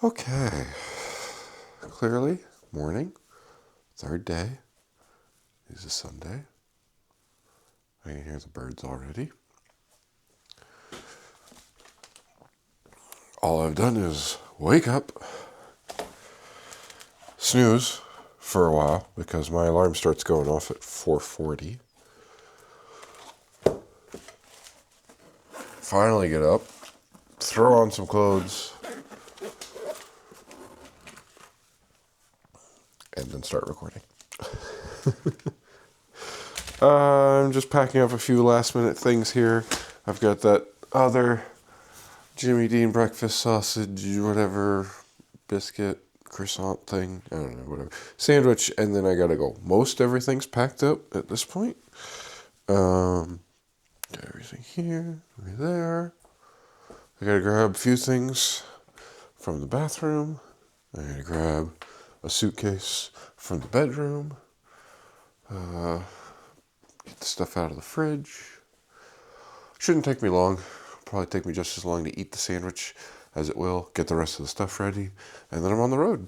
Okay, clearly, morning, third day, is a Sunday. I can hear the birds already. All I've done is wake up, snooze for a while because my alarm starts going off at 4:40. Finally get up, throw on some clothes, and then start recording. I'm just packing up a few last minute things here. I've got that other Jimmy Dean breakfast sausage, whatever, biscuit, croissant thing. I don't know, whatever. Sandwich, and then I gotta go. Most everything's packed up at this point. Got everything here, over there. I gotta grab a few things from the bathroom. I gotta grab a suitcase from the bedroom. Get the stuff out of the fridge. Shouldn't take me long. Probably take me just as long to eat the sandwich as it will get the rest of the stuff ready, and then I'm on the road.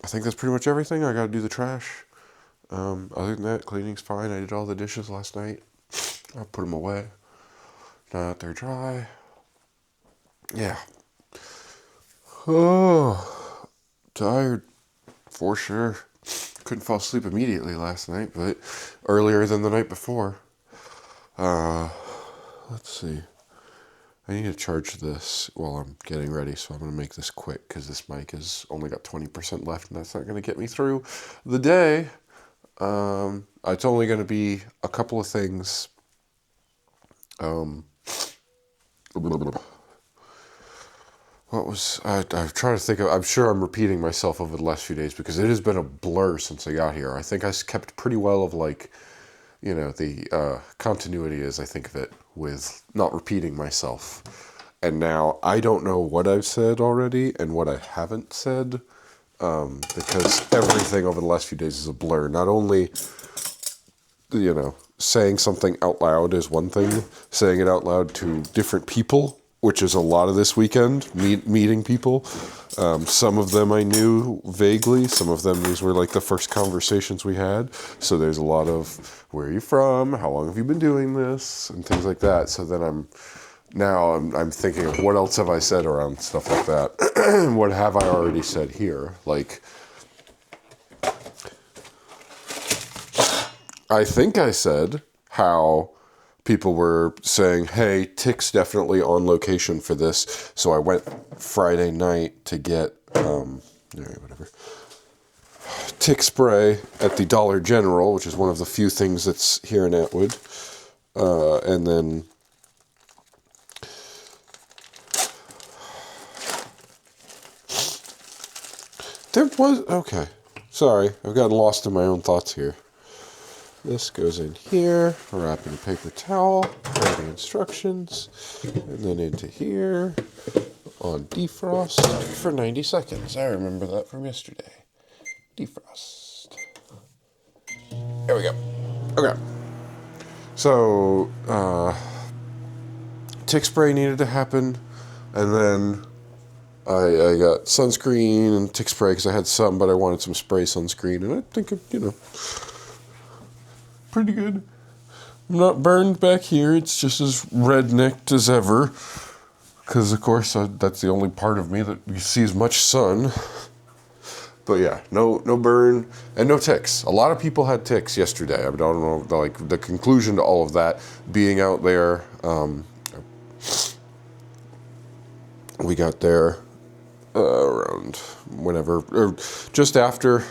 I think that's pretty much everything. I gotta do the trash. Other than that, cleaning's fine. I did all the dishes last night. I put them away. Now that they're dry. Yeah. Oh, tired for sure. Couldn't fall asleep immediately last night, but earlier than the night before. Let's see. I need to charge this while I'm getting ready, so I'm going to make this quick because this mic has only got 20% left, and that's not going to get me through the day. It's only going to be a couple of things. I'm trying to think of, I'm sure I'm repeating myself over the last few days because it has been a blur since I got here. I think I kept pretty well of the continuity as I think of it with not repeating myself. And now I don't know what I've said already and what I haven't said because everything over the last few days is a blur. Not only, saying something out loud is one thing, saying it out loud to different people, which is a lot of this weekend, meeting people. Some of them I knew vaguely. Some of them, these were like the first conversations we had. So there's a lot of, where are you from? How long have you been doing this? And things like that. So then I'm thinking of what else have I said around stuff like that? What have I already said here? Like, I think I said how people were saying, hey, Tick's definitely on location for this. So I went Friday night to get, Tick spray at the Dollar General, which is one of the few things that's here in Atwood. And then okay. Sorry, I've gotten lost in my own thoughts here. This goes in here, wrap in a paper towel, writing instructions, and then into here on defrost for 90 seconds. I remember that from yesterday. Defrost. There we go. Okay. So, tick spray needed to happen, and then I got sunscreen and tick spray because I had some, but I wanted some spray sunscreen, and I think, pretty good. I'm not burned back here. It's just as rednecked as ever. Because, of course, that's the only part of me that sees much sun. But yeah, no burn and no ticks. A lot of people had ticks yesterday. I don't know, like, the conclusion to all of that being out there. We got there around whenever, or just after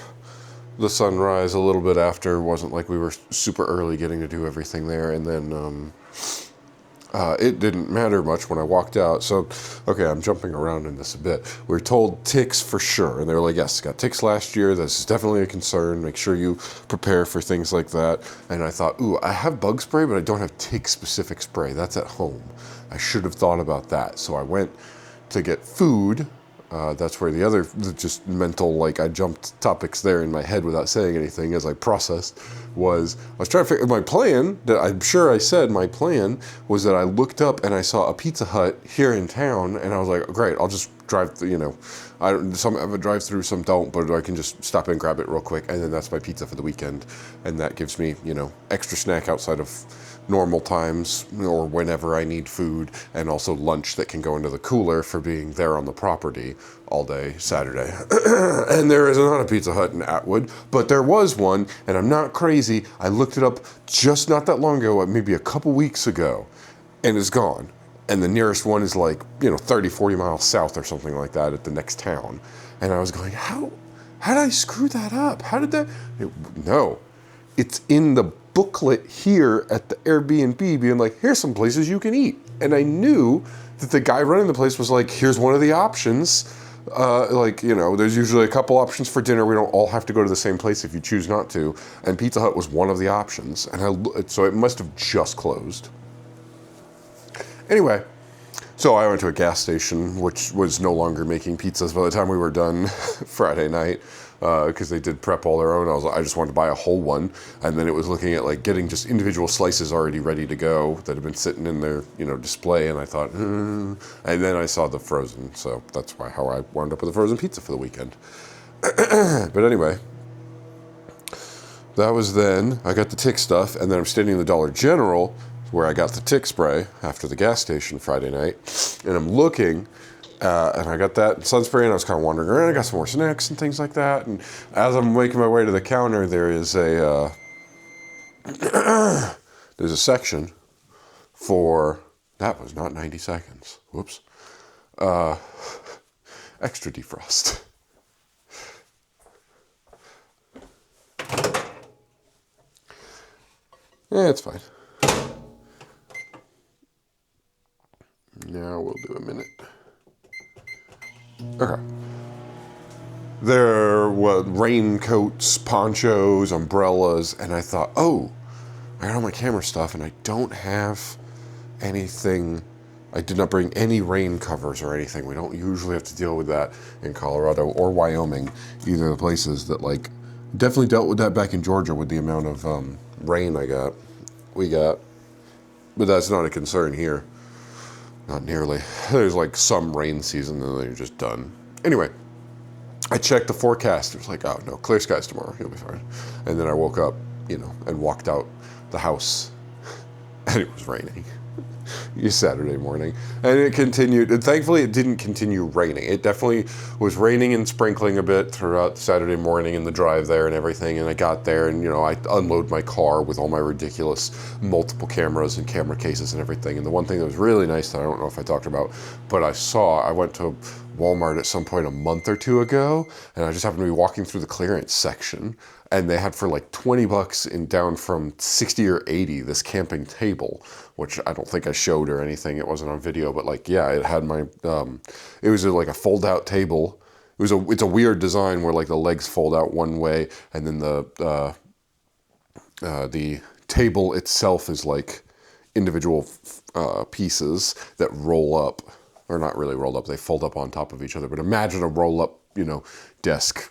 the sunrise, a little bit after. Wasn't like we were super early getting to do everything there, and then it didn't matter much when I walked out. So, okay, I'm jumping around in this a bit. We were told ticks for sure, and they were like, yes, got ticks last year. This is definitely a concern. Make sure you prepare for things like that. And I thought, ooh, I have bug spray, but I don't have tick-specific spray. That's at home. I should have thought about that. So I went to get food That's where the other just mental, like I jumped topics there in my head without saying anything as I processed, was I was trying to figure, my plan, that I'm sure I said my plan, was that I looked up and I saw a Pizza Hut here in town, and I was like, great, I'll just drive, some have a drive through, some don't, but I can just stop and grab it real quick, and then that's my pizza for the weekend, and that gives me, extra snack outside of normal times or whenever I need food, and also lunch that can go into the cooler for being there on the property all day Saturday. And there is not a Pizza Hut in Atwood, but there was one, and I'm not crazy. I looked it up just not that long ago, maybe a couple weeks ago, and it's gone. And the nearest one is like, 30, 40 miles south or something like that at the next town. And I was going, how did I screw that up? How did that? No, it's in the booklet here at the Airbnb being like, here's some places you can eat. And I knew that the guy running the place was like, here's one of the options. There's usually a couple options for dinner. We don't all have to go to the same place if you choose not to. And Pizza Hut was one of the options. And so it must have just closed. Anyway, so I went to a gas station, which was no longer making pizzas by the time we were done Friday night, because they did prep all their own. I just wanted to buy a whole one, and then it was looking at like getting just individual slices already ready to go that had been sitting in their display, and I thought, and then I saw the frozen, so that's how I wound up with a frozen pizza for the weekend. But anyway, that was then. I got the tick stuff, and then I'm standing in the Dollar General where I got the tick spray after the gas station Friday night, and I'm looking, and I got that sun spray, and I was kind of wandering around. I got some more snacks and things like that, and as I'm making my way to the counter, there is there's a section for, that was not 90 seconds, whoops, extra defrost. Yeah, it's fine. Now we'll do a minute. Okay. There were raincoats, ponchos, umbrellas, and I thought, oh, I got all my camera stuff, and I don't have anything. I did not bring any rain covers or anything. We don't usually have to deal with that in Colorado or Wyoming, either of the places that definitely dealt with that back in Georgia with the amount of rain we got, but that's not a concern here. Not nearly. There's some rain season, and then they're just done. Anyway, I checked the forecast. It was like, oh no, clear skies tomorrow. You'll be fine. And then I woke up, and walked out the house, and it was raining. Saturday morning, and it continued, and thankfully it didn't continue raining. It definitely was raining and sprinkling a bit throughout Saturday morning in the drive there and everything, and I got there, and I unload my car with all my ridiculous multiple cameras and camera cases and everything. And the one thing that was really nice that I don't know if I talked about, but I went to Walmart at some point a month or two ago, and I just happened to be walking through the clearance section, and they had for $20 and down from 60 or 80 this camping table, which I don't think I showed or anything. It wasn't on video, but it had my it was a fold out table. It's a weird design where the legs fold out one way, and then the table itself is individual pieces that roll up, or not really roll up, they fold up on top of each other, but imagine a roll up desk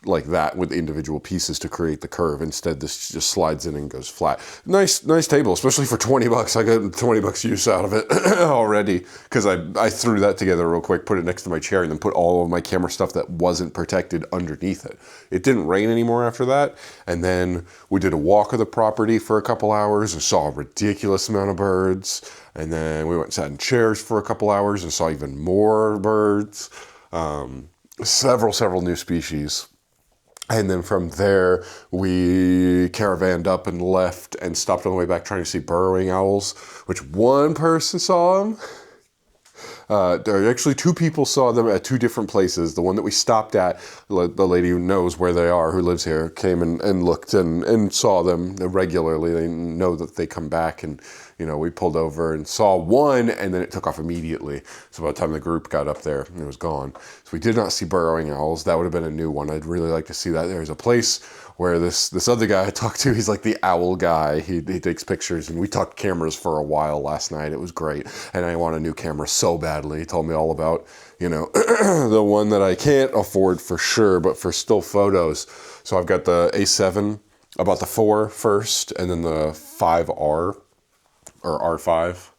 like that with individual pieces to create the curve. Instead, this just slides in and goes flat. Nice table, especially for $20. I got $20 use out of it already, because I threw that together real quick, put it next to my chair, and then put all of my camera stuff that wasn't protected underneath it. It didn't rain anymore after that, and then we did a walk of the property for a couple hours and saw a ridiculous amount of birds, and then we went and sat in chairs for a couple hours and saw even more birds, several new species. And then from there, we caravanned up and left and stopped on the way back trying to see burrowing owls, which one person saw them. Actually, two people saw them at two different places. The one that we stopped at, the lady who knows where they are, who lives here, came and looked and saw them regularly. They know that they come back and we pulled over and saw one, and then it took off immediately. So by the time the group got up there, it was gone. So we did not see burrowing owls. That would have been a new one. I'd really like to see that. There's a place where this other guy I talked to, he's like the owl guy. He takes pictures, and we talked cameras for a while last night. It was great, and I want a new camera so badly. He told me all about, the one that I can't afford for sure, but for still photos. So I've got the A7, about the 4 first, and then the 5R, or R5,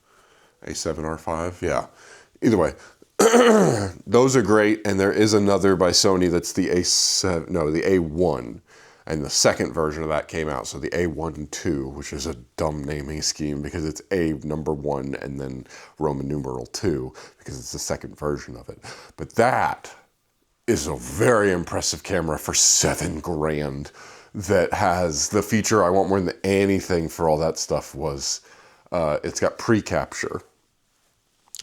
A7, R5, yeah. Either way, those are great, and there is another by Sony that's the A7, no, the A1, and the second version of that came out, so the A1 II, which is a dumb naming scheme because it's A number 1 and then Roman numeral 2, because it's the second version of it. But that is a very impressive camera for $7,000 that has the feature I want more than anything for all that stuff was it's got pre-capture.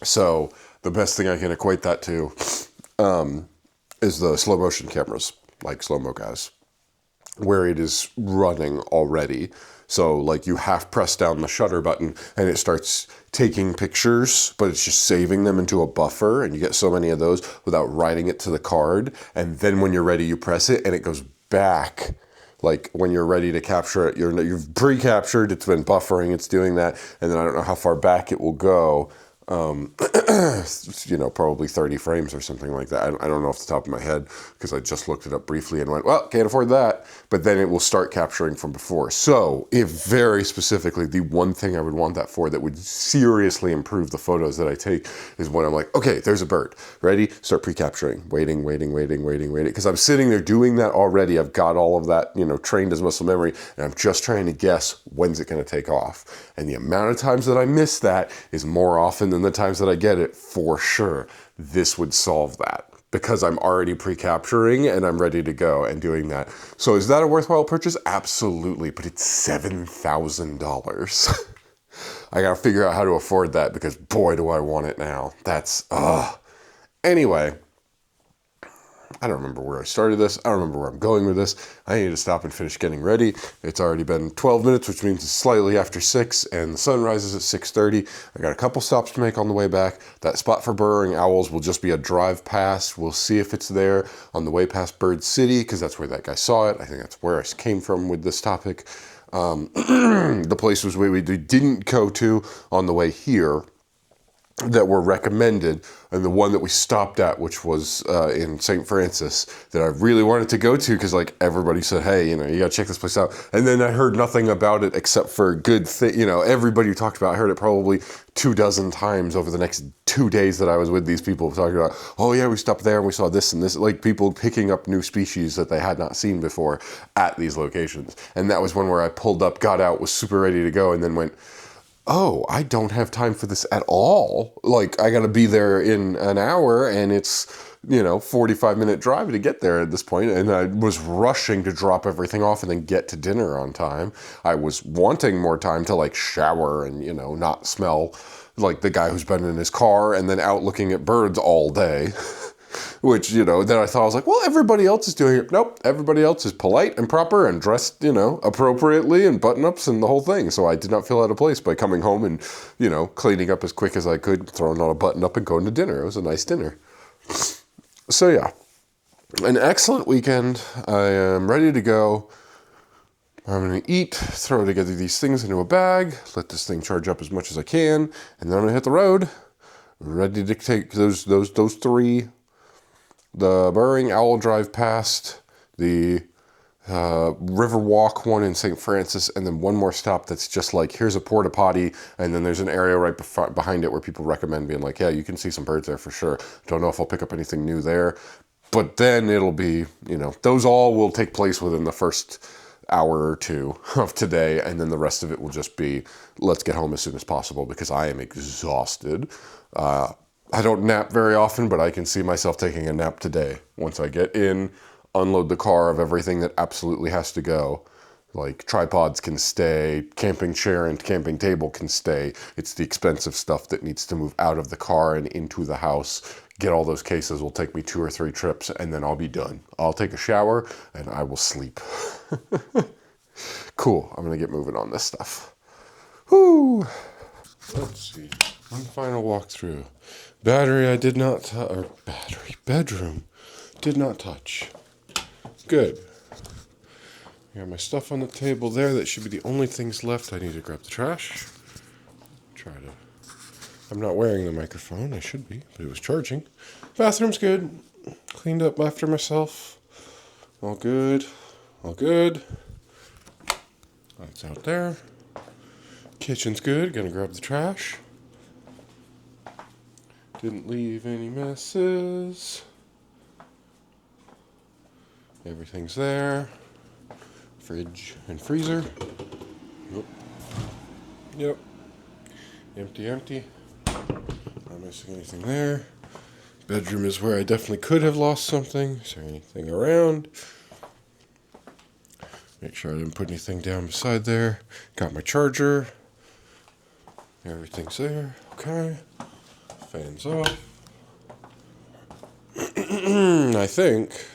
So the best thing I can equate that to is the slow motion cameras, like slow-mo guys, where it is running already. So like you half press down the shutter button and it starts taking pictures, but it's just saving them into a buffer, and you get so many of those without writing it to the card. And then when you're ready, you press it and it goes back. Like when you're ready to capture it, you've pre-captured, it's been buffering, it's doing that. And then I don't know how far back it will go. Probably 30 frames or something like that. I don't know off the top of my head because I just looked it up briefly and went, well, can't afford that. But then it will start capturing from before. So if very specifically, the one thing I would want that for that would seriously improve the photos that I take is when I'm like, okay, there's a bird. Ready? Start pre-capturing. Waiting. Because I'm sitting there doing that already. I've got all of that, trained as muscle memory, and I'm just trying to guess when's it going to take off. And the amount of times that I miss that is more often than the times that I get it, for sure. This would solve that because I'm already pre-capturing and I'm ready to go and doing that. So is that a worthwhile purchase? Absolutely, but it's $7,000. I gotta figure out how to afford that because boy, do I want it now. Anyway, I don't remember where I started this. I don't remember where I'm going with this. I need to stop and finish getting ready. It's already been 12 minutes, which means it's slightly after 6, and the sun rises at 6:30. I got a couple stops to make on the way back. That spot for burrowing owls will just be a drive past. We'll see if it's there on the way past Bird City, because that's where that guy saw it. I think that's where I came from with this topic. The places we didn't go to on the way here that were recommended, and the one that we stopped at, which was in St. Francis, that I really wanted to go to because like everybody said, hey, you gotta check this place out. And then I heard nothing about it except for good thing. Everybody who talked about it, I heard it probably 24 times over the next 2 days that I was with these people talking about, oh yeah, we stopped there and we saw this and this, like people picking up new species that they had not seen before at these locations. And that was one where I pulled up, got out, was super ready to go, and then went, oh, I don't have time for this at all. Like, I got to be there in an hour, and it's, 45-minute drive to get there at this point. And I was rushing to drop everything off and then get to dinner on time. I was wanting more time to, like, shower and, not smell like the guy who's been in his car and then out looking at birds all day. Which, then I thought, I was like, well, everybody else is doing it. Nope, everybody else is polite and proper and dressed, appropriately and button-ups and the whole thing. So I did not feel out of place by coming home and, cleaning up as quick as I could, throwing on a button-up and going to dinner. It was a nice dinner. So yeah, an excellent weekend. I am ready to go. I'm going to eat, throw together these things into a bag, let this thing charge up as much as I can, and then I'm going to hit the road, ready to take those 3. The burrowing owl drive past, the Riverwalk one in St. Francis, and then one more stop that's just like, here's a porta potty, and then there's an area right behind it where people recommend being like, yeah, you can see some birds there for sure. Don't know if I'll pick up anything new there. But then it'll be, those all will take place within the first hour or 2 of today, and then the rest of it will just be, let's get home as soon as possible because I am exhausted. I don't nap very often, but I can see myself taking a nap today. Once I get in, unload the car of everything that absolutely has to go. Like tripods can stay, camping chair and camping table can stay. It's the expensive stuff that needs to move out of the car and into the house. Get all those cases will take me 2 or 3 trips, and then I'll be done. I'll take a shower, and I will sleep. Cool, I'm gonna get moving on this stuff. Whoo! Let's see. One final walkthrough. Battery I did not bedroom did not touch. Good. I got my stuff on the table there. That should be the only things left. I need to grab the trash. I'm not wearing the microphone. I should be, but it was charging. Bathroom's good. Cleaned up after myself. All good. All good. Lights out there. Kitchen's good. Gonna grab the trash. Didn't leave any messes. Everything's there. Fridge and freezer. Yep. Empty. Not missing anything there. Bedroom is where I definitely could have lost something. Is there anything around? Make sure I didn't put anything down beside there. Got my charger. Everything's there. Okay. Fans off. I think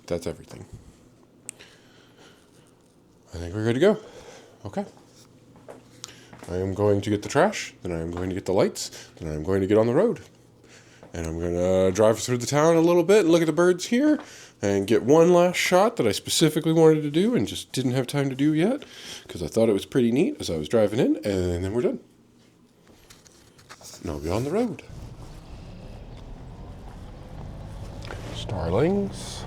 that's everything. I think we're good to go. Okay. I am going to get the trash, then I am going to get the lights, then I am going to get on the road. And I'm going to drive through the town a little bit and look at the birds here and get one last shot that I specifically wanted to do and just didn't have time to do yet because I thought it was pretty neat as I was driving in, and then we're done. And I'll be on the road. Starlings.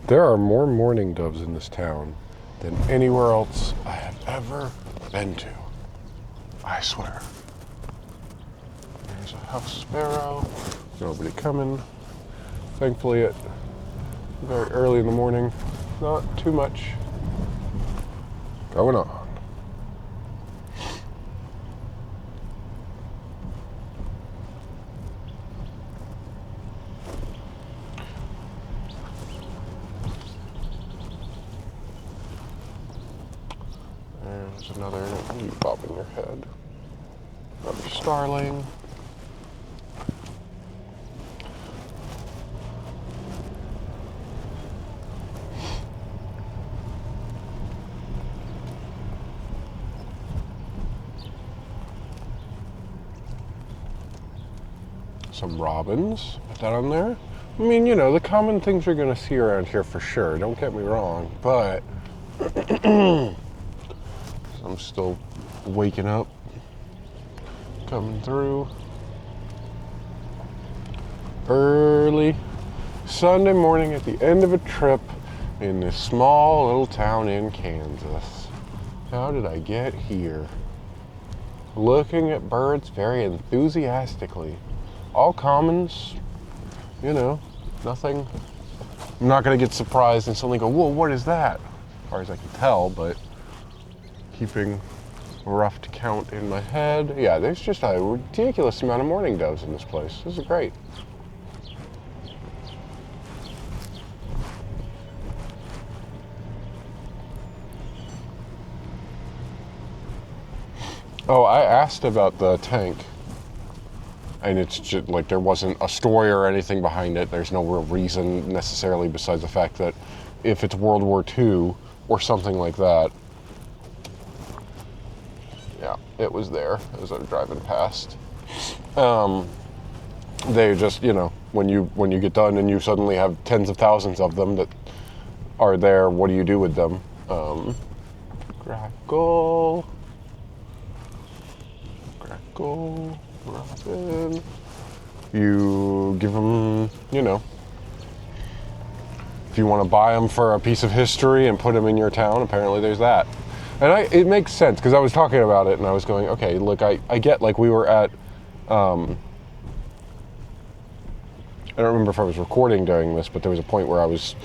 There are more mourning doves in this town than anywhere else I have ever been to. I swear. There's a house sparrow. Nobody coming. Thankfully, it's very early in the morning. Not too much going on. There's another, you bobbing your head. Another starling. Some robins. Put that on there. I mean, you know, the common things you're going to see around here for sure. Don't get me wrong, but I'm still waking up, coming through. Early Sunday morning at the end of a trip in this small little town in Kansas. How did I get here? Looking at birds very enthusiastically. All commons, you know, nothing. I'm not going to get surprised and suddenly go, whoa, what is that? As far as I can tell, but keeping a rough count in my head. Yeah, there's just a ridiculous amount of mourning doves in this place. This is great. Oh, I asked about the tank. And it's just like there wasn't a story or anything behind it. There's no real reason necessarily besides the fact that if it's World War II or something like that, yeah, it was there as I was driving past. They just, you know, when you get done and you suddenly have tens of thousands of them that are there, what do you do with them? Grackle, robin. You give them, you know, if you want to buy them for a piece of history and put them in your town, apparently there's that. And it makes sense because I was talking about it and I was going, okay, look, I get, like, we were at, I don't remember if I was recording during this, but there was a point where I was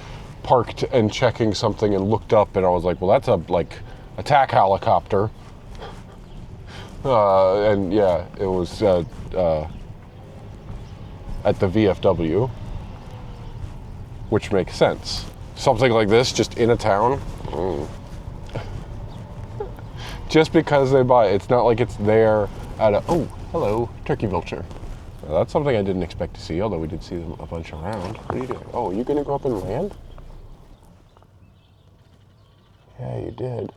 parked and checking something and looked up and I was like, well, that's a, like, attack helicopter. And yeah, it was at the VFW, which makes sense. Something like this, just in a town. Just because they buy it, it's not like it's there at a, oh, hello, turkey vulture. Now, that's something I didn't expect to see, although we did see them a bunch around. What are you doing? Oh, are you going to go up and land? Yeah, you did.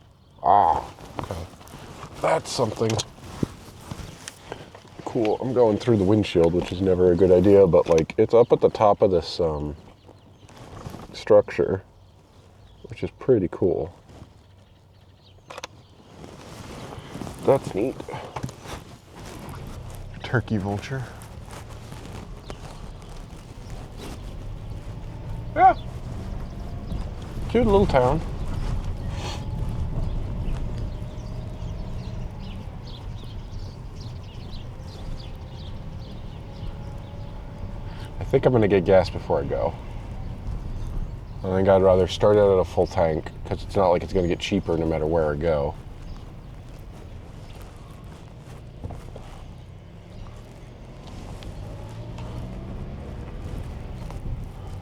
Ah, okay. That's something cool. I'm going through the windshield, which is never a good idea, but like it's up at the top of this structure, which is pretty cool. That's neat. Turkey vulture. Yeah. Cute little town. I think I'm gonna get gas before I go. I think I'd rather start out at a full tank because it's not like it's gonna get cheaper no matter where I go.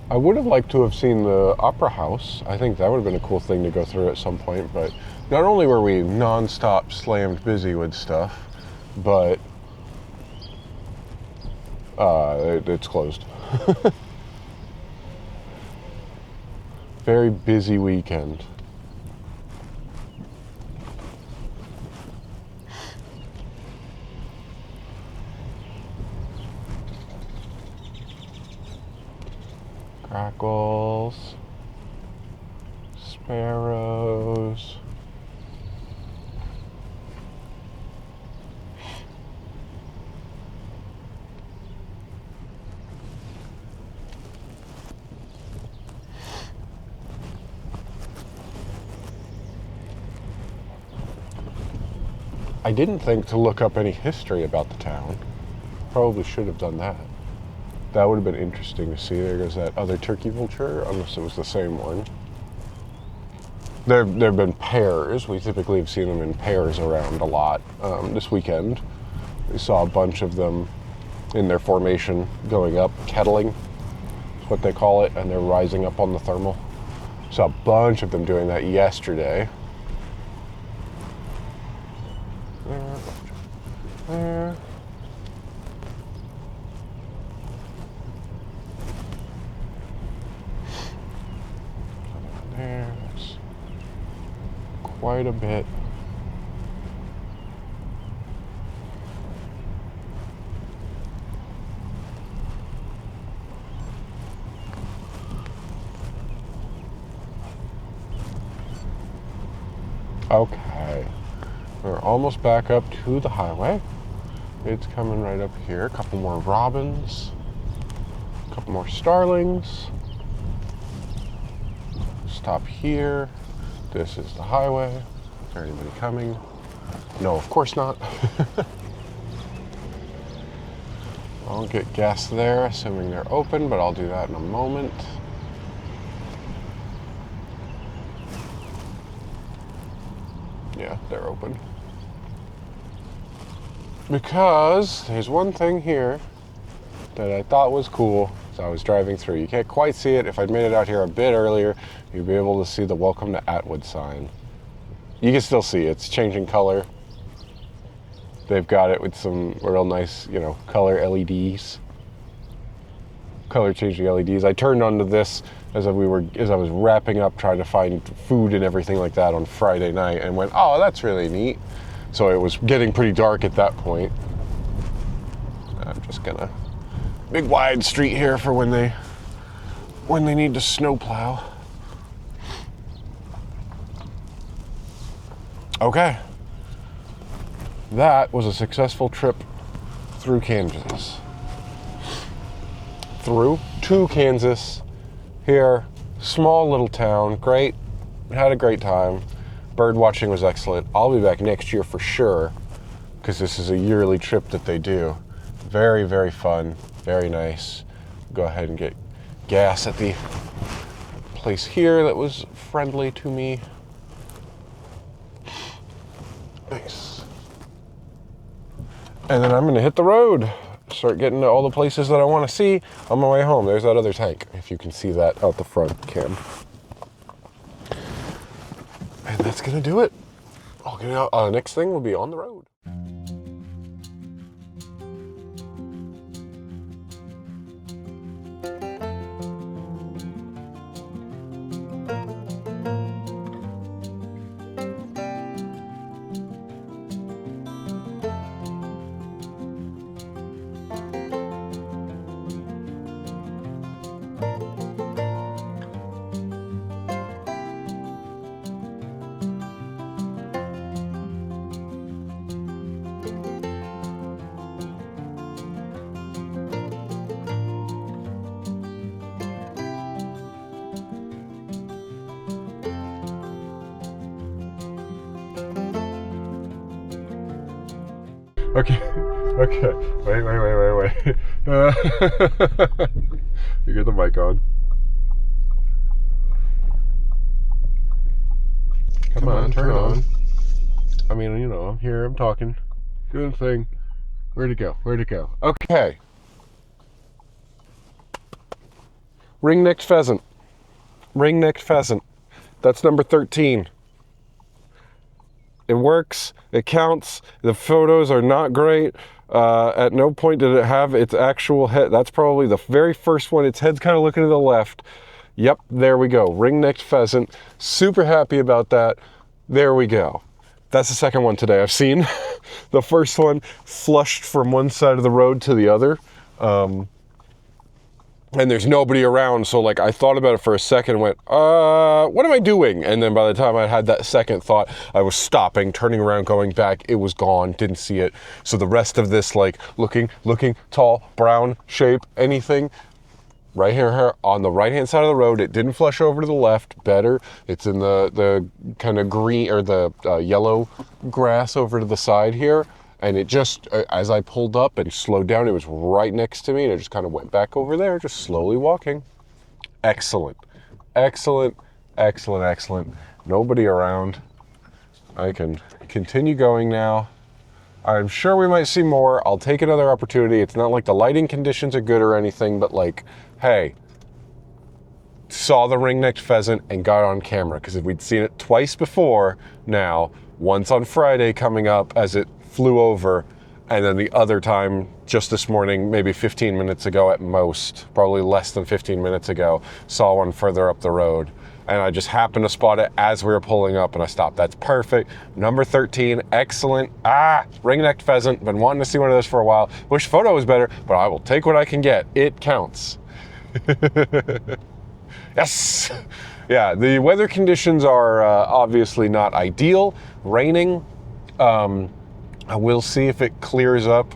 I would have liked to have seen the Opera House. I think that would have been a cool thing to go through at some point, but not only were we non-stop slammed busy with stuff, but it's closed. Very busy weekend. Grackles, sparrows. I didn't think to look up any history about the town. Probably should have done that. That would have been interesting to see. There goes that other turkey vulture, unless it was the same one. There have been pairs. We typically have seen them in pairs around a lot. This weekend, we saw a bunch of them in their formation going up. Kettling is what they call it, and they're rising up on the thermal. Saw a bunch of them doing that yesterday. There. There's quite a bit. Okay, we're almost back up to the highway. It's coming right up here. A couple more robins, a couple more starlings. Stop here. This is the highway. Is there anybody coming? No, of course not. I'll get gas there, assuming they're open, but I'll do that in a moment. Yeah, they're open. Because there's one thing here that I thought was cool as I was driving through. You can't quite see it. If I'd made it out here a bit earlier, you'd be able to see the Welcome to Atwood sign. You can still see it's changing color. They've got it with some real nice, color LEDs. Color changing LEDs. I turned onto this as I was wrapping up trying to find food and everything like that on Friday night and went, oh, that's really neat. So it was getting pretty dark at that point. I'm just gonna big wide street here for when they need to snowplow. Okay. That was a successful trip through Kansas. Through to Kansas. Here, small little town, great. Had a great time. Bird watching was excellent. I'll be back next year for sure, because this is a yearly trip that they do. Very, very fun, very nice. Go ahead and get gas at the place here that was friendly to me. Nice. And then I'm gonna hit the road. Start getting to all the places that I want to see on my way home. There's that other tank, if you can see that out the front cam. And that's gonna do it. I'll get out. Next thing will be on the road. Okay. Okay. Wait. You get the mic on. Come on, turn on. I mean, you know, I'm here, I'm talking, doing the thing. Where'd it go? Okay. Ring-necked pheasant. That's number 13. It works. It counts. The photos are not great. At no point did it have its actual head. That's probably the very first one. Its head's kind of looking to the left. Yep, there we go. Ring-necked pheasant. Super happy about that. There we go. That's the second one today I've seen. The first one flushed from one side of the road to the other. And there's nobody around, so like I thought about it for a second and went, what am I doing? And then by the time I had that second thought, I was stopping, turning around, going back. It was gone, didn't see it. So the rest of this, like looking, tall, brown shape, anything, right here on the right-hand side of the road. It didn't flush over to the left, better. It's in the kind of green or the yellow grass over to the side here. And it just, as I pulled up and slowed down, it was right next to me, and it just kind of went back over there, just slowly walking. Excellent. Nobody around. I can continue going now. I'm sure we might see more. I'll take another opportunity. It's not like the lighting conditions are good or anything, but like, hey, saw the ring-necked pheasant and got on camera, because if we'd seen it twice before now, once on Friday coming up as it flew over, and then the other time just this morning, maybe 15 minutes ago at most, probably less than 15 minutes ago, saw one further up the road. And I just happened to spot it as we were pulling up, and I stopped. That's perfect. Number 13, excellent. Ring-necked pheasant. Been wanting to see one of those for a while. Wish photo was better, but I will take what I can get. It counts. Yes. Yeah, the weather conditions are obviously not ideal. Raining. I will see if it clears up,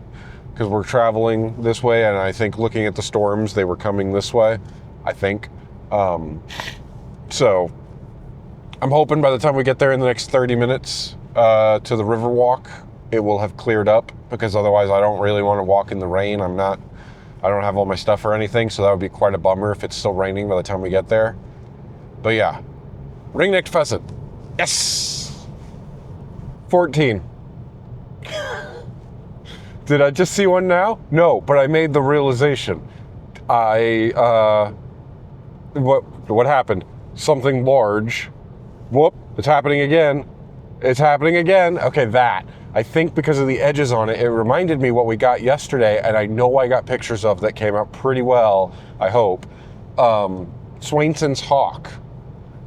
because we're traveling this way, and I think looking at the storms, they were coming this way, I think. So I'm hoping by the time we get there in the next 30 minutes to the Riverwalk, it will have cleared up, because otherwise I don't really want to walk in the rain. I don't have all my stuff or anything, so that would be quite a bummer if it's still raining by the time we get there. But yeah, ring-necked pheasant. Yes! 14. Did I just see one now? No, but I made the realization. What happened? Something large. Whoop, it's happening again. Okay, that. I think because of the edges on it, it reminded me what we got yesterday, and I know I got pictures of that came out pretty well, I hope. Swainson's hawk.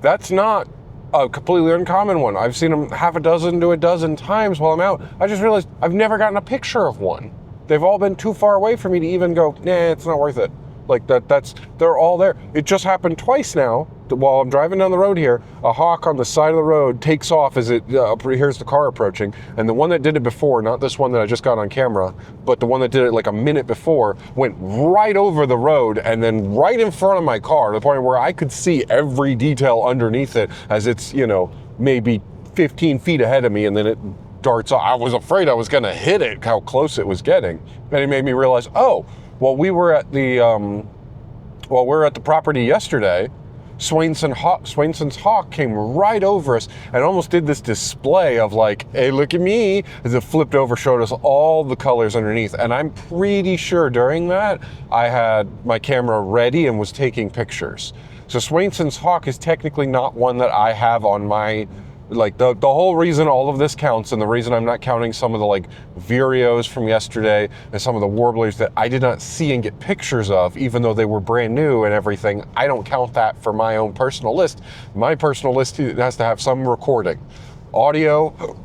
That's not a completely uncommon one. I've seen them half a dozen to a dozen times while I'm out. I just realized I've never gotten a picture of one. They've all been too far away for me to even go, nah, it's not worth it. Like they're all there. It just happened twice now. While I'm driving down the road here, a hawk on the side of the road takes off as it here's the car approaching, and the one that did it before, not this one that I just got on camera, but the one that did it like a minute before, went right over the road and then right in front of my car, to the point where I could see every detail underneath it as it's, maybe 15 feet ahead of me, and then it darts off. I was afraid I was going to hit it, how close it was getting. And it made me realize, we were at the property yesterday, Swainson's hawk came right over us and almost did this display of like, hey, look at me, as it flipped over, showed us all the colors underneath. And I'm pretty sure during that, I had my camera ready and was taking pictures. So Swainson's hawk is technically not one that I have on my, like the whole reason all of this counts, and the reason I'm not counting some of the like vireos from yesterday and some of the warblers that I did not see and get pictures of, even though they were brand new and everything, I don't count that for my own personal list. My personal list has to have some recording. Audio,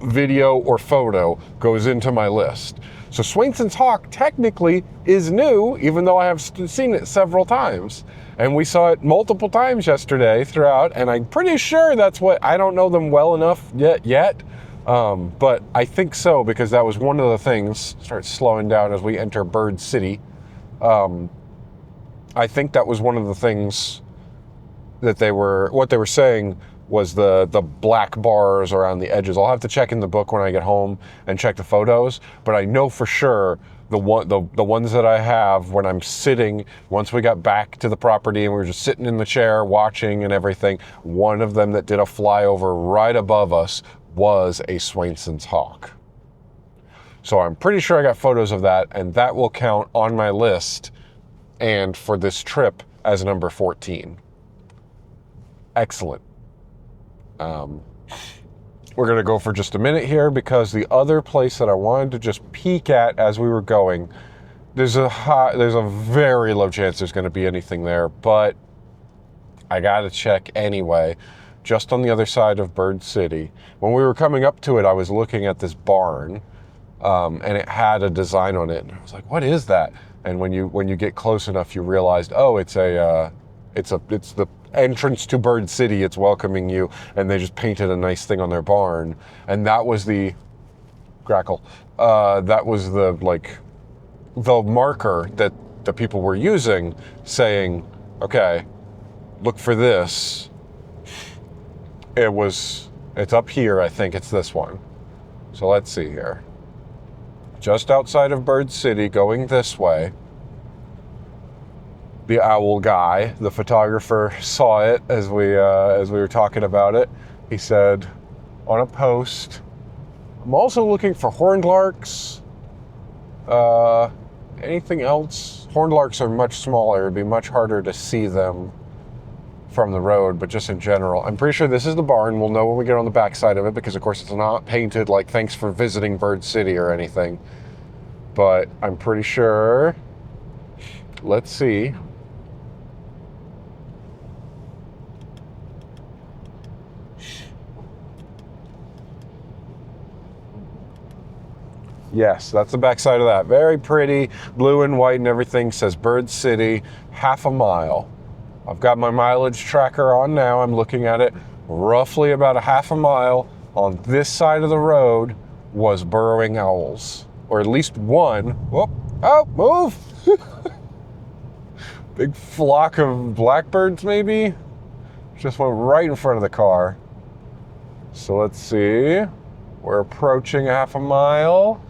video, or photo goes into my list. So Swainson's hawk technically is new, even though I have seen it several times. And we saw it multiple times yesterday throughout, and I'm pretty sure that's what, I don't know them well enough yet, but I think so, because that was one of the things. Start slowing down as we enter Bird City. I think that was one of the things that what they were saying was the black bars around the edges. I'll have to check in the book when I get home and check the photos, but I know for sure the ones that I have when I'm sitting, once we got back to the property and we were just sitting in the chair watching and everything, one of them that did a flyover right above us was a Swainson's hawk. So I'm pretty sure I got photos of that, and that will count on my list and for this trip as number 14. Excellent. We're going to go for just a minute here because the other place that I wanted to just peek at as we were going, there's a very low chance there's going to be anything there, but I got to check anyway, just on the other side of Bird City. When we were coming up to it, I was looking at this barn, and it had a design on it, and I was like, what is that? And when you get close enough, you realized, oh, it's the entrance to Bird City. It's welcoming you, and they just painted a nice thing on their barn, and that was the grackle. That was the marker that the people were using, saying, okay, look for this. It's up here. I think it's this one. So let's see here. Just outside of Bird City, going this way. The owl guy, the photographer, saw it as we were talking about it. He said on a post, I'm also looking for horned larks. Anything else? Horned larks are much smaller. It'd be much harder to see them from the road, but just in general. I'm pretty sure this is the barn. We'll know when we get on the backside of it because, of course, it's not painted like thanks for visiting Bird City or anything. But I'm pretty sure. Let's see. Yes, that's the backside of that. Very pretty, blue and white and everything. Says Bird City, half a mile. I've got my mileage tracker on now. I'm looking at it. Roughly about a half a mile on this side of the road was burrowing owls. Or at least one. Whoop. Oh, move! Big flock of blackbirds, maybe? Just went right in front of the car. So let's see. We're approaching half a mile.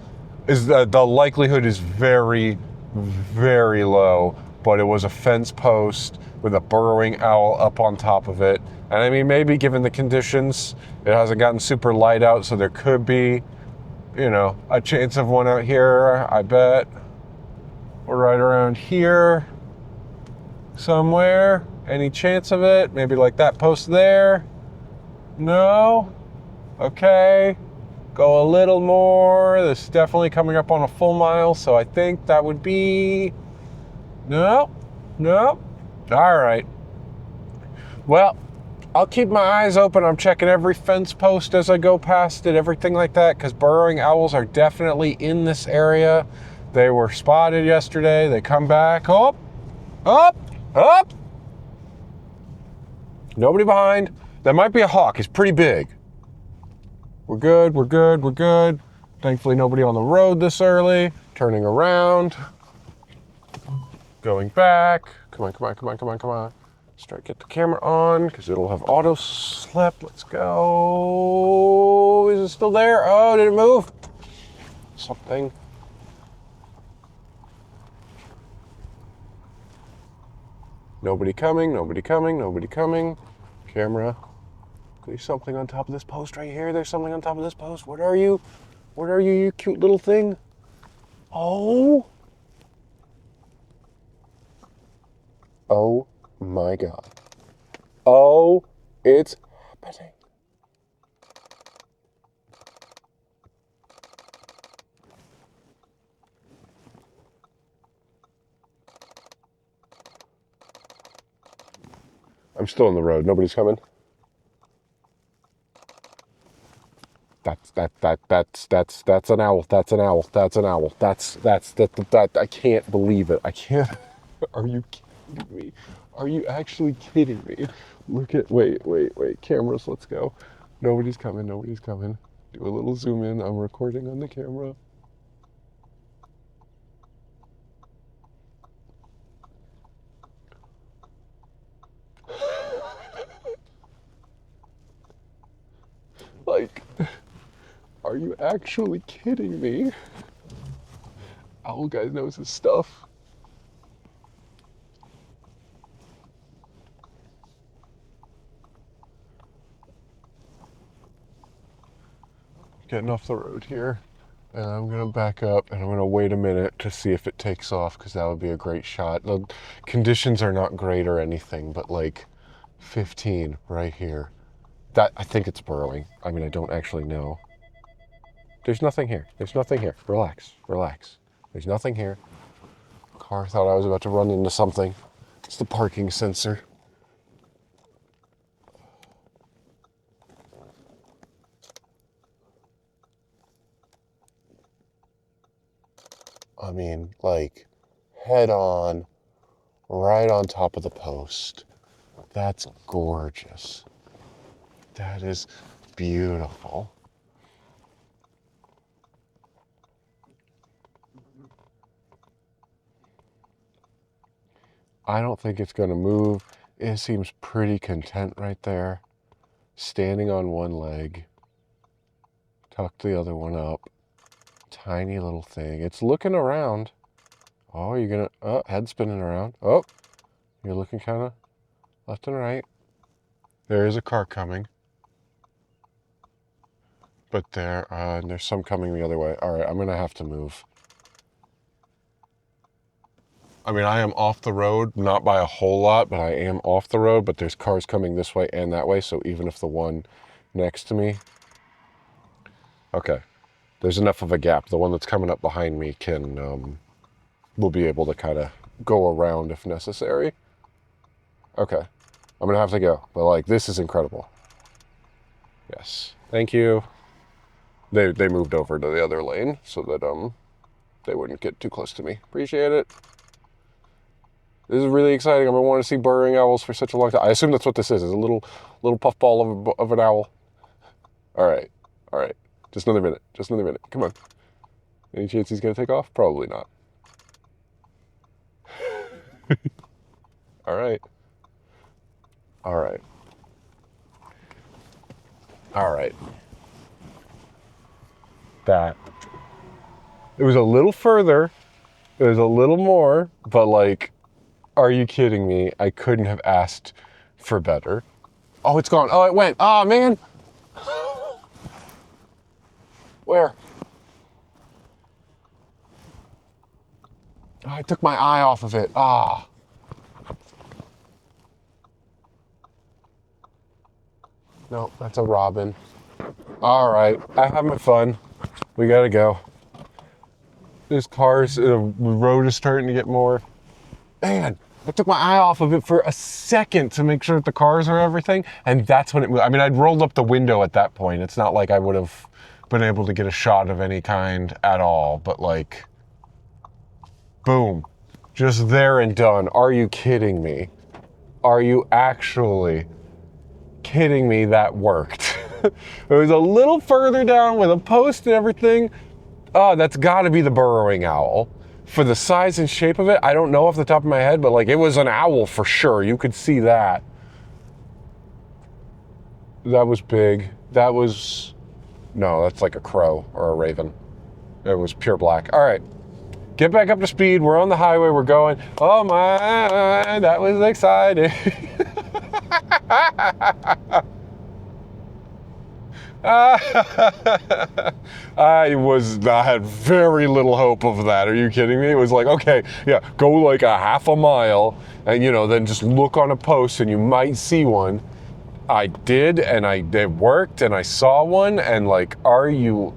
The likelihood is very, very low, but it was a fence post with a burrowing owl up on top of it. And I mean, maybe given the conditions, it hasn't gotten super light out, so there could be, a chance of one out here, I bet. We're right around here somewhere. Any chance of it? Maybe like that post there? No? Okay. Go a little more. This is definitely coming up on a full mile, so I think that would be... No. All right. Well, I'll keep my eyes open. I'm checking every fence post as I go past it, everything like that, because burrowing owls are definitely in this area. They were spotted yesterday. They come back. Up. Nobody behind. That might be a hawk. He's pretty big. We're good. Thankfully, nobody on the road this early. Turning around. Going back. Come on. Start, get the camera on, because it'll have auto slip. Let's go. Is it still there? Oh, did it move? Something. Nobody coming. Camera. There's something on top of this post right here. There's something on top of this post. What are you? You cute little thing? Oh my God. Oh, it's happening. I'm still on the road. Nobody's coming. That's an owl. That's I can't believe it. I can't. Are you kidding me? Are you actually kidding me? Look at, wait. Cameras, let's go. Nobody's coming. Do a little zoom in. I'm recording on the camera. you actually kidding me? Owl guy knows his stuff. Getting off the road here. And I'm going to back up and I'm going to wait a minute to see if it takes off, because that would be a great shot. The conditions are not great or anything, but like 15 right here. That, I think it's burrowing. I mean, I don't actually know. There's nothing here. There's nothing here. Relax. Relax. There's nothing here. Car thought I was about to run into something. It's the parking sensor. I mean, like, head on, right on top of the post. That's gorgeous. That is beautiful. I don't think it's going to move. It seems pretty content right there. Standing on one leg. Tuck the other one up. Tiny little thing. It's looking around. Oh, you're going to... Oh, head spinning around. Oh, you're looking kind of left and right. There is a car coming. But there's some coming the other way. All right, I'm going to have to move. I mean, I am off the road, not by a whole lot, but I am off the road, but there's cars coming this way and that way, so even if the one next to me... Okay, there's enough of a gap. The one that's coming up behind me will be able to kind of go around if necessary. Okay, I'm going to have to go, but like, this is incredible. Yes, thank you. They moved over to the other lane so that they wouldn't get too close to me. Appreciate it. This is really exciting. I've been wanting to see burrowing owls for such a long time. I assume that's what this is. It's a little puffball of an owl. All right. Just another minute. Come on. Any chance he's going to take off? Probably not. All right. That. It was a little further. It was a little more, but like, are you kidding me? I couldn't have asked for better. Oh, it's gone. Oh, it went. Oh, man. Where? Oh, I took my eye off of it. Ah. No, that's a robin. All right. I have my fun. We got to go. There's cars. The road is starting to get more. Man, I took my eye off of it for a second to make sure that the cars are everything, and that's when it moved. I mean, I'd rolled up the window at that point. It's not like I would have been able to get a shot of any kind at all, but like, boom, just there and done. Are you kidding me? Are you actually kidding me? That worked. It was a little further down with a post and everything. Oh, that's got to be the burrowing owl. For the size and shape of it, I don't know off the top of my head, but like, it was an owl for sure. You could see that. That was big. That was... No, that's like a crow or a raven. It was pure black. All right. Get back up to speed. We're on the highway. We're going. Oh my, that was exciting. I had very little hope of that. Are you kidding me? It was like, okay, yeah, go like a half a mile and, then just look on a post and you might see one. I did, and it worked, and I saw one, and like, are you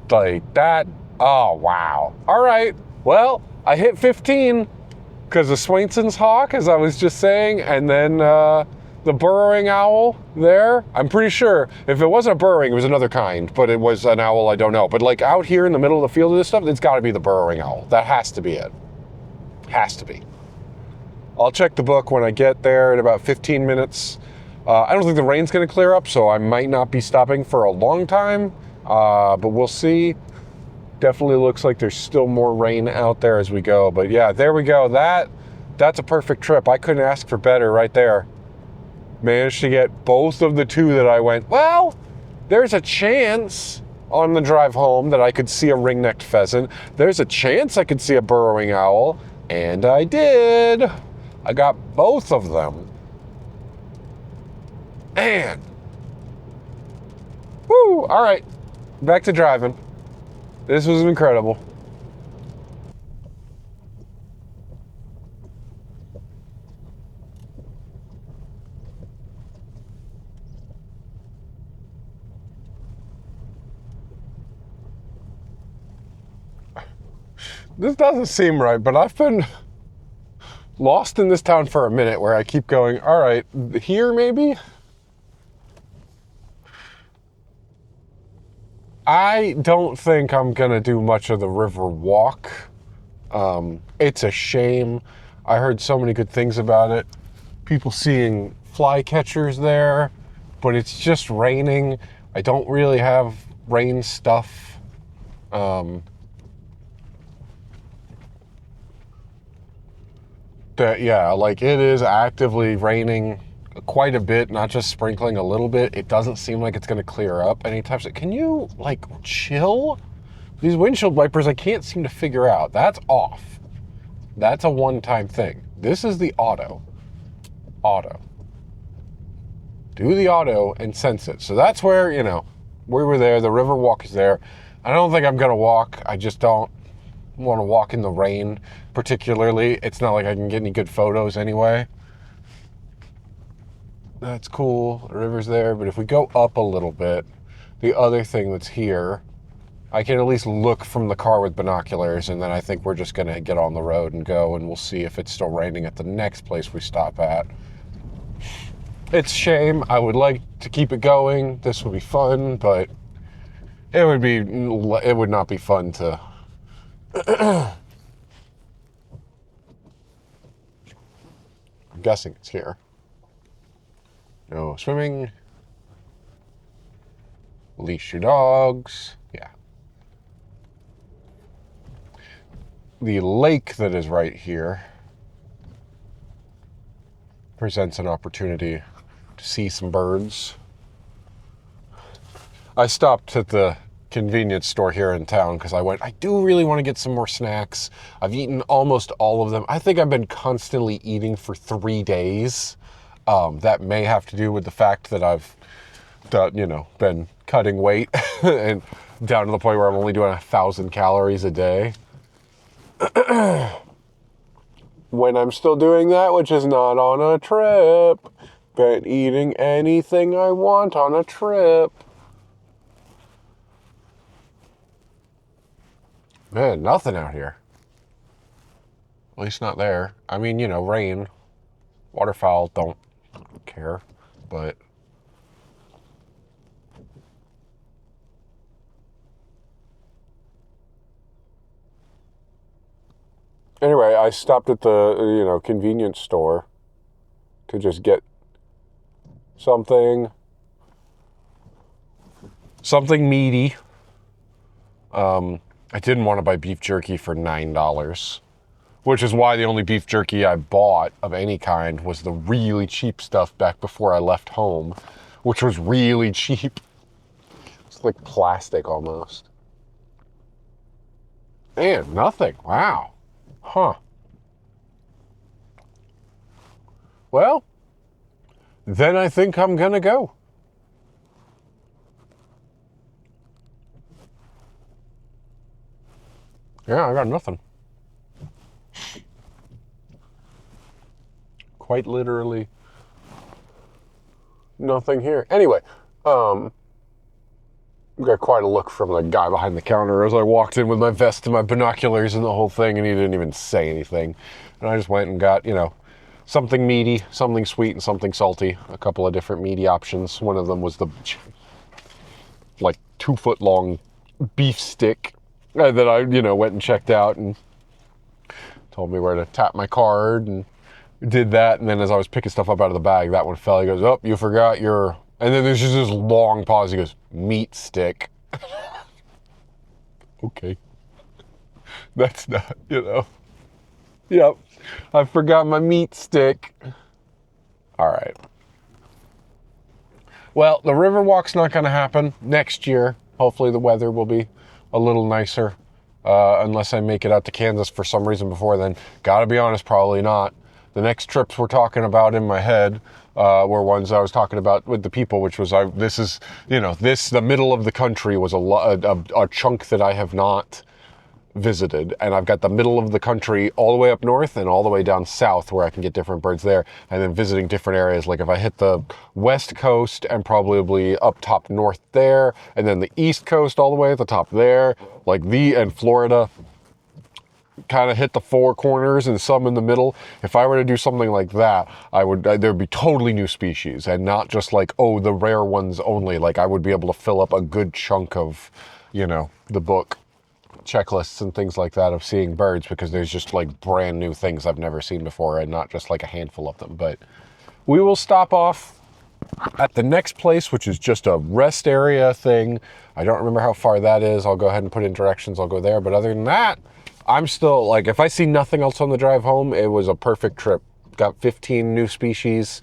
like that? Oh, wow. All right. Well, I hit 15 because of Swainson's hawk, as I was just saying, and then the burrowing owl there. I'm pretty sure if it wasn't a burrowing, it was another kind, but it was an owl, I don't know. But like out here in the middle of the field of this stuff, it's got to be the burrowing owl. That has to be it. Has to be. I'll check the book when I get there in about 15 minutes. I don't think the rain's going to clear up, so I might not be stopping for a long time, but we'll see. Definitely looks like there's still more rain out there as we go. But yeah, there we go. That's a perfect trip. I couldn't ask for better right there. Managed to get both of the two that I went, well, there's a chance on the drive home that I could see a ring-necked pheasant. There's a chance I could see a burrowing owl, and I did. I got both of them. Man. Woo! All right, back to driving. This was incredible. This doesn't seem right, but I've been lost in this town for a minute where I keep going, all right, here maybe? I don't think I'm going to do much of the river walk. It's a shame. I heard so many good things about it. People seeing fly catchers there, but it's just raining. I don't really have rain stuff. Like it is actively raining quite a bit, not just sprinkling a little bit. It doesn't seem like it's going to clear up anytime soon. Can you, like, chill? These windshield wipers, I can't seem to figure out. That's off. That's a one-time thing. This is the auto. Auto. Do the auto and sense it. So that's where, we were there. The river walk is there. I don't think I'm going to walk. I just don't want to walk in the rain, particularly. It's not like I can get any good photos anyway. That's cool. The river's there. But if we go up a little bit, the other thing that's here, I can at least look from the car with binoculars, and then I think we're just going to get on the road and go, and we'll see if it's still raining at the next place we stop at. It's a shame. I would like to keep it going. This would be fun, but it would not be fun to I'm guessing it's here. No swimming. Leash your dogs. Yeah. The lake that is right here presents an opportunity to see some birds. I stopped at the convenience store here in town because I do really want to get some more snacks. I've eaten almost all of them. I think I've been constantly eating for 3 days. That may have to do with the fact that I've been cutting weight and down to the point where I'm only doing 1,000 calories a day. When I'm still doing that, which is not on a trip, but eating anything I want on a trip. Man, nothing out here. At least not there. I mean, rain. Waterfowl don't care, but... Anyway, I stopped at the, convenience store to just get something meaty. I didn't want to buy beef jerky for $9, which is why the only beef jerky I bought of any kind was the really cheap stuff back before I left home, which was really cheap. It's like plastic almost. And nothing. Wow. Huh. Well, then I think I'm gonna go. Yeah, I got nothing. Quite literally nothing here. Anyway, got quite a look from the guy behind the counter as I walked in with my vest and my binoculars and the whole thing, and he didn't even say anything. And I just went and got, something meaty, something sweet, and something salty. A couple of different meaty options. One of them was the, 2-foot long beef stick that I, went and checked out and told me where to tap my card and did that. And then as I was picking stuff up out of the bag, that one fell. He goes, "Oh, you forgot your..." And then there's just this long pause. He goes, "Meat stick." Okay. That's not, Yep. I forgot my meat stick. All right. Well, the Riverwalk's not going to happen next year. Hopefully the weather will be a little nicer, unless I make it out to Kansas for some reason before then. Gotta be honest, probably not. The next trips we're talking about in my head were ones I was talking about with the people, which was the middle of the country was a chunk that I have not visited, and I've got the middle of the country all the way up north and all the way down south where I can get different birds there, and then visiting different areas. Like if I hit the west coast and probably up top north there, and then the east coast all the way at the top there, and Florida, kind of hit the four corners and some in the middle. If I were to do something like that, there'd be totally new species and not just the rare ones only. Like I would be able to fill up a good chunk of, the book checklists and things like that of seeing birds, because there's just brand new things I've never seen before and not just a handful of them. But we will stop off at the next place, which is just a rest area thing. I don't remember how far that is. I'll go ahead and put in directions. I'll go there. But other than that, I'm still if I see nothing else on the drive home, it was a perfect trip. Got 15 new species.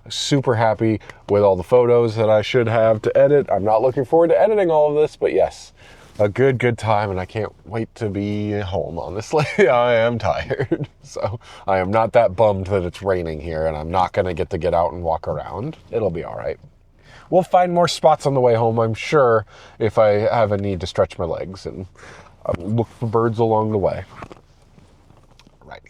Super happy with all the photos that I should have to edit. I'm not looking forward to editing all of this, but yes, a good time, and I can't wait to be home, honestly. I am tired, so I am not that bummed that it's raining here, and I'm not going to get out and walk around. It'll be all right. We'll find more spots on the way home, I'm sure, if I have a need to stretch my legs, and look for birds along the way. Right.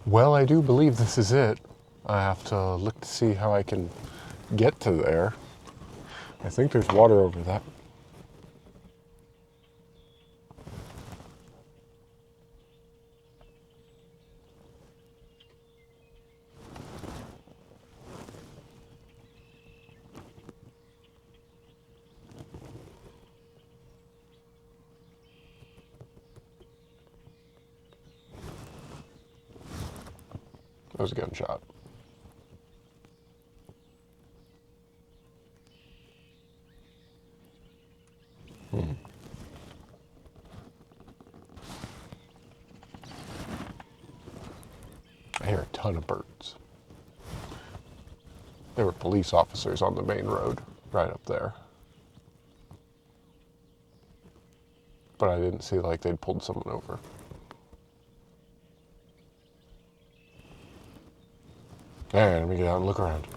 Well, I do believe this is it. I have to look to see how I can get to there. I think there's water over that. That was a gunshot. I hear a ton of birds. There were police officers on the main road right up there. But I didn't see like they'd pulled someone over. All right, let me get out and look around.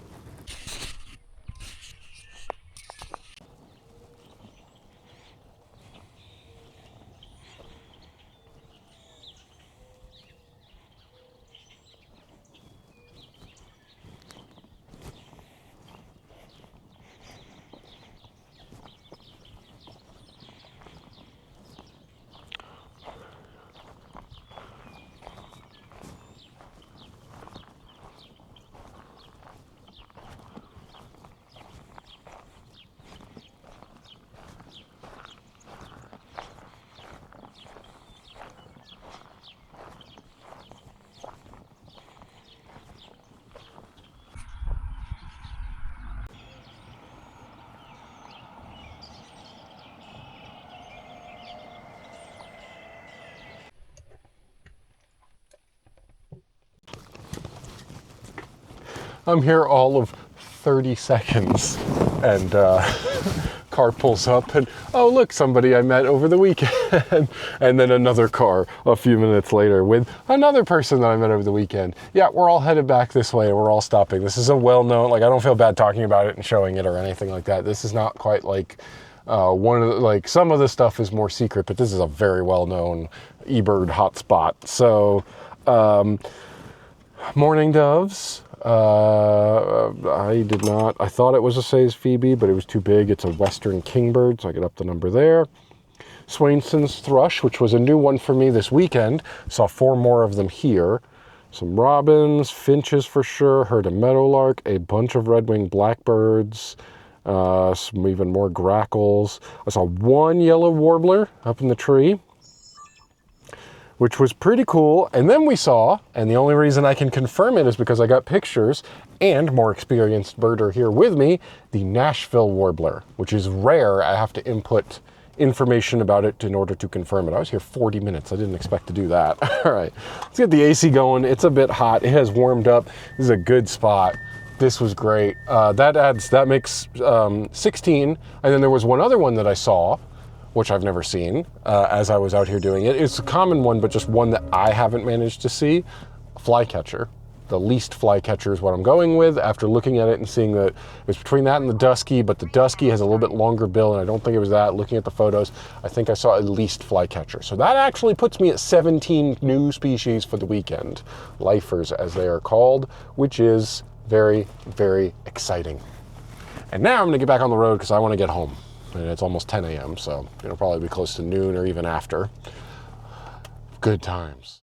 I'm here all of 30 seconds and car pulls up and, oh look, somebody I met over the weekend. And then another car a few minutes later with another person that I met over the weekend. Yeah, we're all headed back this way and we're all stopping. This is a well-known, like I don't feel bad talking about it and showing it or anything like that. This is not quite like one of the, like some of the stuff is more secret, but this is a very well-known eBird hotspot. So, mourning doves. I thought it was a Say's Phoebe, but it was too big. It's a Western Kingbird, so I get up the number there. Swainson's thrush, which was a new one for me this weekend. Saw 4 more of them here. Some robins, finches for sure, heard a meadowlark, a bunch of red-winged blackbirds, some even more grackles. I saw 1 yellow warbler up in the tree, which was pretty cool. And then we saw, and the only reason I can confirm it is because I got pictures and more experienced birder here with me, the Nashville warbler, which is rare. I have to input information about it in order to confirm it. I was here 40 minutes. I didn't expect to do that. All right, let's get the AC going. It's a bit hot. It has warmed up. This is a good spot. This was great. That makes 16. And then there was one other one that I saw, which I've never seen as I was out here doing it. It's a common one, but just one that I haven't managed to see. Flycatcher. The least flycatcher is what I'm going with after looking at it and seeing that it's between that and the dusky, but the dusky has a little bit longer bill, and I don't think it was that. Looking at the photos, I think I saw at least flycatcher. So that actually puts me at 17 new species for the weekend. Lifers, as they are called, which is very, very exciting. And now I'm gonna get back on the road because I wanna get home. And it's almost 10 a.m., so it'll probably be close to noon or even after. Good times.